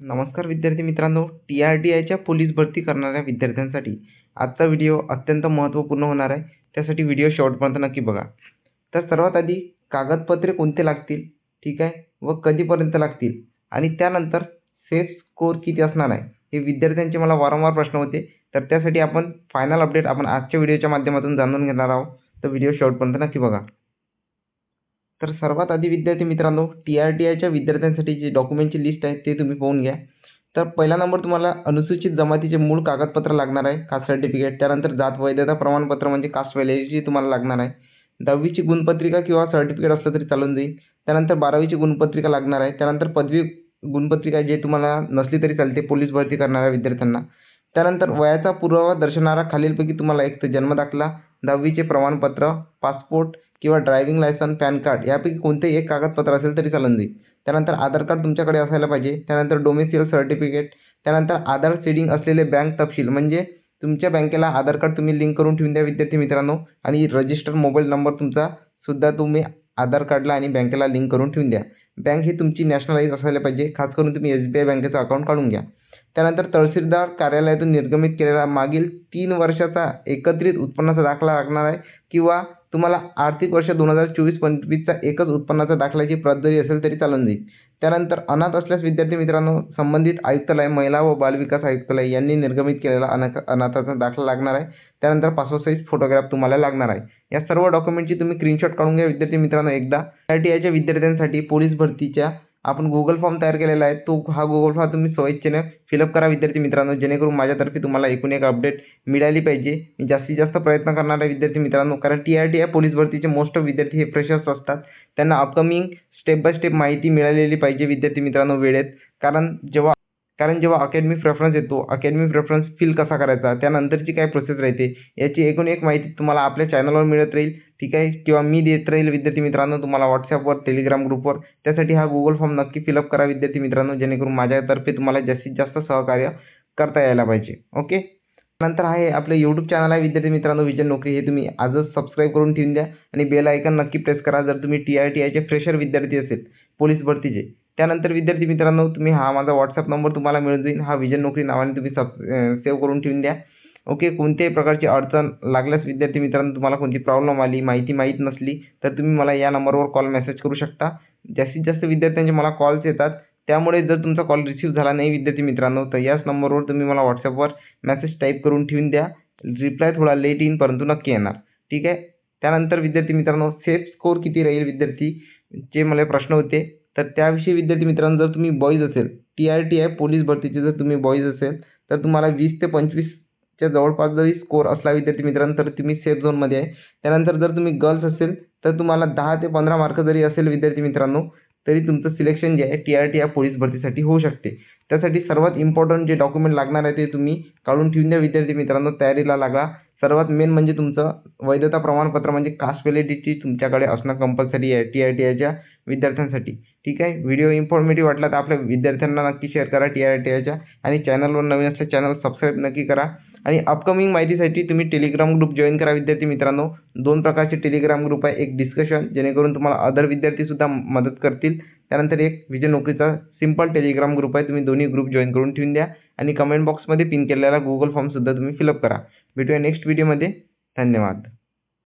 नमस्कार विद्यार्थी मित्रांनो, TRTIच्या पोलीस भरती करणाऱ्या विद्यार्थ्यांसाठी आजचा व्हिडिओ अत्यंत महत्त्वपूर्ण होणार आहे. त्यासाठी व्हिडिओ शेवटपर्यंत नक्की बघा. तर सर्वात आधी कागदपत्रे कोणते लागतील, ठीक आहे, व कधीपर्यंत लागतील आणि त्यानंतर सेफ स्कोर किती असणार आहे, हे विद्यार्थ्यांचे मला वारंवार प्रश्न होते. तर त्यासाठी आपण फायनल अपडेट आपण आजच्या व्हिडिओच्या माध्यमातून जाणून घेणार आहोत. तर व्हिडिओ शेवटपर्यंत नक्की बघा. तर सर्वात आधी विद्यार्थी मित्रांनो, TRTIच्या विद्यार्थ्यांसाठी जे डॉक्युमेंटची लिस्ट आहे ते तुम्ही पाहून घ्या. तर पहिला नंबर तुम्हाला अनुसूचित जमातीचे मूळ कागदपत्र लागणार आहे, कास्ट सर्टिफिकेट. त्यानंतर जात वैधता प्रमाणपत्र म्हणजे कास्ट व्हॅलिडिटी तुम्हाला लागणार आहे. 10वीची गुणपत्रिका किंवा सर्टिफिकेट असलं तरी चालून जाईल. त्यानंतर 12वीची गुणपत्रिका लागणार आहे. त्यानंतर पदवी गुणपत्रिका जे तुम्हाला नसली तरी चालते पोलीस भरती करणाऱ्या विद्यार्थ्यांना. त्यानंतर वयाचा पुरावा दर्शवणारा खालीलपैकी तुम्हाला एक तर जन्मदाखला, 10वीचे प्रमाणपत्र, पासपोर्ट किंवा ड्रायव्हिंग लायसन्स, पॅन कार्ड यापैकी कोणतेही एक कागदपत्र असेल तरी चालून जाईल. त्यानंतर आधार कार्ड तुमच्याकडे असायला पाहिजे. त्यानंतर डोमेसिल सर्टिफिकेट, त्यानंतर आधार सीडिंग असलेले बँक तपशील म्हणजे तुमच्या बँकेला आधार कार्ड तुम्ही लिंक करून ठेवून द्या विद्यार्थी मित्रांनो. आणि रजिस्टर मोबाईल नंबर तुमचा सुद्धा तुम्ही आधार कार्डला आणि बँकेला लिंक करून ठेवून द्या. बँक ही तुमची नॅशनलाइज असायला पाहिजे. खास करून तुम्ही SBI बँकेचं अकाउंट काढून घ्या. त्यानंतर तहसीलदार कार्यालयातून निर्गमित केलेला मागील 3 वर्षाचा एकत्रित उत्पन्नाचा दाखला लागणार आहे किंवा तुम्हाला आर्थिक वर्ष 2024-25चा एकच उत्पन्नाचा दाखल्याची प्रत जरी असेल तरी चालून जाईल. त्यानंतर अनाथ असल्यास विद्यार्थी मित्रांनो, संबंधित आयुक्तालय, महिला व बालविकास आयुक्तालय यांनी निर्गमित केलेला अनाथाचा दाखला लागणार आहे. त्यानंतर पासपोर्ट साईज फोटोग्राफ तुम्हाला लागणार आहे. या सर्व डॉक्युमेंटची तुम्ही स्क्रीनशॉट काढून घ्या विद्यार्थी मित्रांनो. एकदा TRTIच्या विद्यार्थ्यांसाठी पोलीस भरतीच्या आपण गुगल फॉर्म तयार केलेला आहे. हा गुगल फॉर्म तुम्ही स्वइच्छेने फिलअप करा विद्यार्थी मित्रांनो, जेणेकरून माझ्यातर्फे तुम्हाला एकूण एक अपडेट मिळाली पाहिजे. मी जास्तीत जास्त प्रयत्न करणार आहे विद्यार्थी मित्रांनो, कारण TRTI पोलीस भरतीचे मोस्ट विद्यार्थी हे फ्रेशर्स असतात. त्यांना अपकमिंग स्टेप बाय स्टेप माहिती मिळालेली पाहिजे विद्यार्थी मित्रांनो वेळेत. कारण जेव्हा अकॅडमिक प्रेफरन्स येतो, अकॅडमिक प्रेफरन्स फिल कसा करायचा, त्यानंतरची काय प्रोसेस राहते, याची एकूण एक माहिती तुम्हाला आपल्या चॅनलवर मिळत राहील, ठीक आहे, किंवा मी देत राहील विद्यार्थी मित्रांनो तुम्हाला व्हॉट्सॲपवर, टेलिग्राम ग्रुपवर. त्यासाठी हा गुगल फॉर्म नक्की फिलअप करा विद्यार्थी मित्रांनो, जेणेकरून माझ्यातर्फे तुम्हाला जास्तीत जास्त सहकार्य करता यायला पाहिजे. ओके. नंतर आहे आपलं यूट्यूब चॅनल आहे विद्यार्थी मित्रांनो, विजन नोकरी. हे तुम्ही आजच सबस्क्राईब करून ठेवून द्या आणि बेल आयकॉन नक्की प्रेस करा जर तुम्ही TRTIचे फ्रेशर विद्यार्थी असेल पोलीस भरतीचे. त्यानंतर विद्यार्थी मित्रांनो, तुम्ही हा माझा व्हॉट्सॲप नंबर तुम्हाला मिळून जाईल. हा विजन नोकरी नावाने तुम्ही सेव्ह करून ठेवून द्या. ओके. कोणत्याही प्रकारची अडचण लागल्यास विद्यार्थी मित्रांनो, तुम्हाला कोणती प्रॉब्लेम आली, माहिती माहीत नसली तर तुम्ही मला या नंबरवर कॉल मेसेज करू शकता. जास्तीत जास्त विद्यार्थ्यांचे मला कॉल्स येतात, त्यामुळे जर तुमचा कॉल रिसीव्ह झाला नाही विद्यार्थी मित्रांनो, तर याच नंबरवर तुम्ही मला व्हॉट्सॲपवर मेसेज टाईप करून ठेवून द्या. रिप्लाय थोडा लेट येईन परंतु नक्की येणार, ठीक आहे. त्यानंतर विद्यार्थी मित्रांनो, सेफ स्कोर किती राहील विद्यार्थीचे मला प्रश्न होते. तर त्याविषयी विद्यार्थी मित्रांनो, जर तुम्ही बॉईज असेल, TRTI पोलीस भरतीचे जर तुम्ही बॉईज असेल तर तुम्हाला 20 ते 25च्या जवळपास जरी स्कोर असला विद्यार्थी मित्रांनो तर तुम्ही सेफ झोनमध्ये आहे. त्यानंतर जर तुम्ही गर्ल्स असेल तर तुम्हाला 10 ते 15 मार्क जरी असेल विद्यार्थी मित्रांनो, तरी तुमचं सिलेक्शन जे आहे TRTI पोलीस भरतीसाठी होऊ शकते. त्यासाठी सर्वात इम्पॉर्टंट जे डॉक्युमेंट लागणार आहे ते तुम्ही काढून ठेवून द्या विद्यार्थी मित्रांनो, तयारीला लागा. सर्वात मेन म्हणजे तुमचं वैधता प्रमाणपत्र म्हणजे कास्ट व्हॅलिडिटी तुमच्याकडे असणं कंपल्सरी आहे TRTIच्या विद्यार्थ्यांसाठी, ठीक आहे. व्हिडिओ इन्फॉर्मेटिव्ह वाटला तर आपल्या विद्यार्थ्यांना नक्की शेअर करा TRTIच्या, आणि चॅनलवर नवीन असल्यास चॅनल सबस्क्राईब नक्की करा. आणि अपकमिंग माहितीसाठी तुम्ही टेलिग्राम ग्रुप जॉईन करा विद्यार्थी मित्रांनो. 2 प्रकारचे टेलिग्राम ग्रुप आहे, एक डिस्कशन जेणेकरून तुम्हाला अदर विद्यार्थीसुद्धा मदत करतील. त्यानंतर एक विजय नोकरीचा सिंपल टेलिग्राम ग्रुप आहे. तुम्ही दोन्ही ग्रुप जॉईन करून ठेवून द्या आणि कमेंट बॉक्समध्ये पिन केलेला गुगल फॉर्मसुद्धा तुम्ही फिलअप करा. भेटूया नेक्स्ट व्हिडिओमध्ये. धन्यवाद.